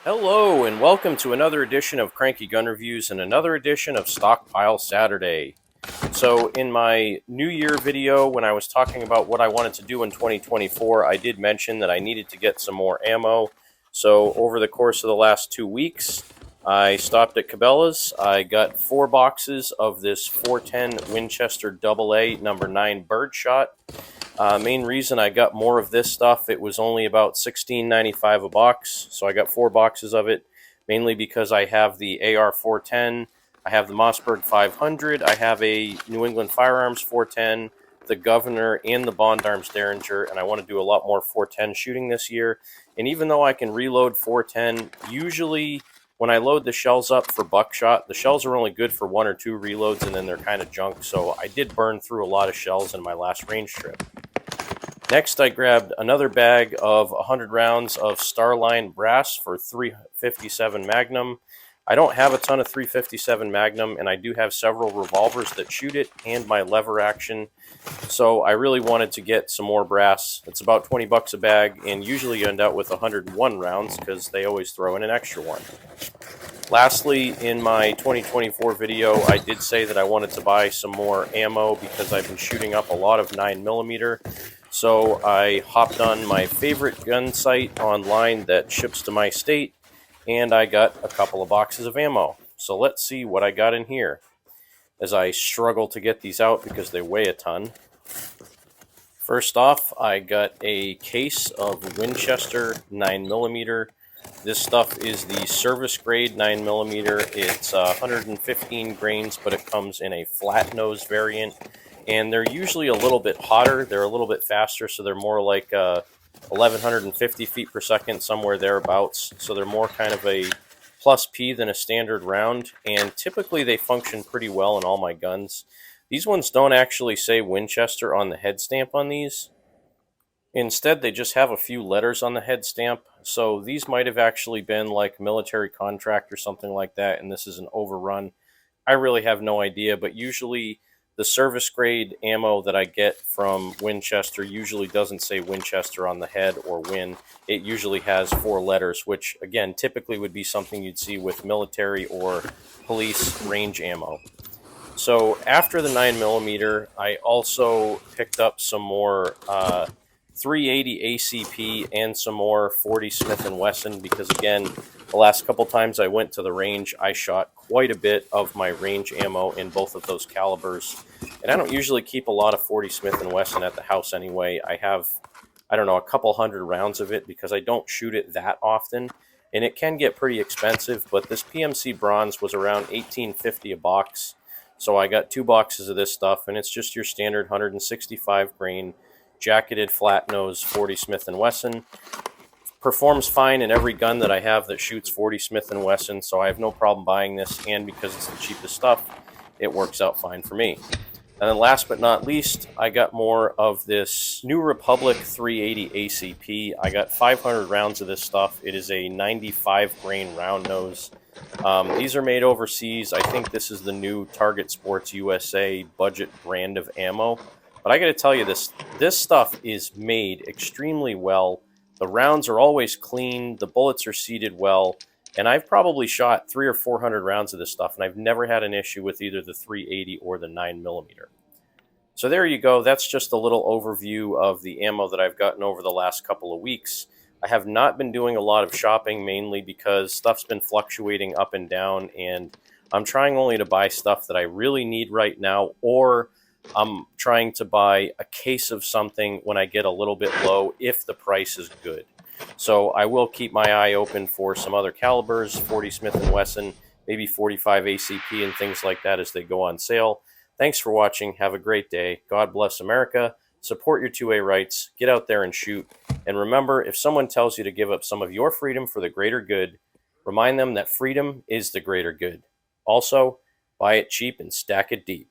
Hello and welcome to another edition of Cranky Gun Reviews and another edition of Stockpile Saturday. So in my New Year video, when I was talking about what I wanted to do in 2024, I did mention that I needed to get some more ammo. So over the course of the last 2 weeks, I stopped at Cabela's. I got 4 boxes of this 410 Winchester AA number 9 birdshot. Main reason I got more of this stuff, it was only about $16.95 a box, so I got 4 boxes of it, mainly because I have the AR-410, I have the Mossberg 500, I have a New England Firearms 410, the Governor, and the Bond Arms Derringer, and I want to do a lot more 410 shooting this year. And even though I can reload 410, usually when I load the shells up for buckshot, the shells are only good for 1 or 2 reloads, and then they're kind of junk, so I did burn through a lot of shells in my last range trip. Next, I grabbed another bag of 100 rounds of Starline brass for 357 Magnum. I don't have a ton of 357 Magnum, and I do have several revolvers that shoot it and my lever action. So I really wanted to get some more brass. It's about 20 bucks a bag, and usually you end up with 101 rounds because they always throw in an extra one. Lastly, in my 2024 video, I did say that I wanted to buy some more ammo because I've been shooting up a lot of 9mm. So I hopped on my favorite gun site online that ships to my state, and I got a couple of boxes of ammo. So let's see what I got in here as I struggle to get these out because they weigh a ton. First off, I got a case of Winchester 9mm. This stuff is the Service Grade 9mm. It's 115 grains, but it comes in a flat nose variant. And they're usually a little bit hotter. They're a little bit faster, so they're more like 1,150 feet per second, somewhere thereabouts. So they're more kind of a plus P than a standard round. And typically they function pretty well in all my guns. These ones don't actually say Winchester on the head stamp on these. Instead, they just have a few letters on the head stamp. So these might have actually been like military contract or something like that, and this is an overrun. I really have no idea, but usually the service grade ammo that I get from Winchester usually doesn't say Winchester on the head or Win. It usually has 4 letters, which again typically would be something you'd see with military or police range ammo. So after the 9mm, I also picked up some more 380 ACP and some more 40 Smith & Wesson because again, the last couple times I went to the range, I shot quite a bit of my range ammo in both of those calibers. And I don't usually keep a lot of 40 Smith & Wesson at the house anyway. I have, I don't know, a couple hundred rounds of it because I don't shoot it that often. And it can get pretty expensive, but this PMC bronze was around $18.50 a box. So I got 2 boxes of this stuff, and it's just your standard 165 grain jacketed flat nose 40 Smith & Wesson. Performs fine in every gun that I have that shoots 40 Smith & Wesson, so I have no problem buying this, and because it's the cheapest stuff, it works out fine for me. And then last but not least, I got more of this New Republic 380 ACP. I got 500 rounds of this stuff. It is a 95 grain round nose. These are made overseas. I think this is the new Target Sports USA budget brand of ammo. But I got to tell you, this stuff is made extremely well. The rounds are always clean. The bullets are seated well. And I've probably shot 300 or 400 rounds of this stuff, and I've never had an issue with either the 380 or the 9mm. So there you go. That's just a little overview of the ammo that I've gotten over the last couple of weeks. I have not been doing a lot of shopping, mainly because stuff's been fluctuating up and down, and I'm trying only to buy stuff that I really need right now, or I'm trying to buy a case of something when I get a little bit low if the price is good. So I will keep my eye open for some other calibers, 40 Smith & Wesson, maybe 45 ACP and things like that as they go on sale. Thanks for watching. Have a great day. God bless America. Support your 2A rights. Get out there and shoot. And remember, if someone tells you to give up some of your freedom for the greater good, remind them that freedom is the greater good. Also, buy it cheap and stack it deep.